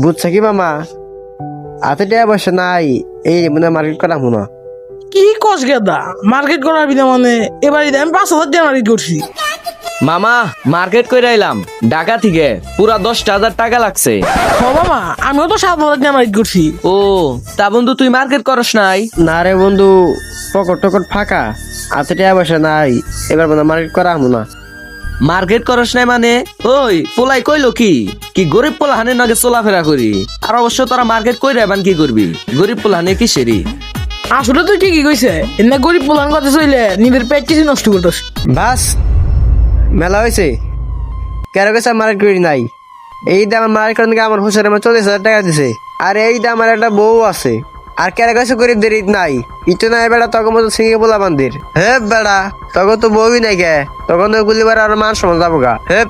বুঝছে কি মামা, হাতে টাকা পয়সা নাই, এই মনে মার্কেট করা না। কি কস গেদা মার্কেট করার বিনা মানে এবার আমি 5,000 দিয়ে মার্কেট করছি। মামা মার্কেট করে আইলাম ঢাকা থেকে, পুরা 10,000 টাকা লাগছে। হ মামা আমিও তো 7,000 দিয়ে মার্কেট করছি। ও তা বন্ধু তুই মার্কেট করস নাই? না রে বন্ধু, পকেট টকট ফাঁকা, হাতে টাকা পয়সা নাই, এবার মনে মার্কেট করা না। মার্কেট করস নাই মানে? ওই পোলাই কইলো কি কি গরিব পোলা হানের নাকি চলাফেরা করি, আর অবশ্য তোরা মার্কেট কইরা এবার কি করবি? গরিব পোলা হানে কি সেরি? আসলে তুই ঠিকই কইছে, এমনি গরিব পোলান কথা চইলে নিজের পেট কিছু নষ্ট করতেছ। বাস মেলা হয়েছে, কেন গেছে মার্কেট করি নাই। এই দাম আমার মার্কেট করার নাকি আমার হুসের আমার 40,000 টাকা দিছে, আর এই দাম আমার একটা বউ আছে, আর কেন গেছে গরিব দের ঈদ নাই, ইটো নাই বেড়া, তখন মতো সিঙ্গে বলা বান্দির। হে বেড়া, তখন তো বউই নাই গে, তখন তো গুলিবার আর মান সমান যাবো গা। হে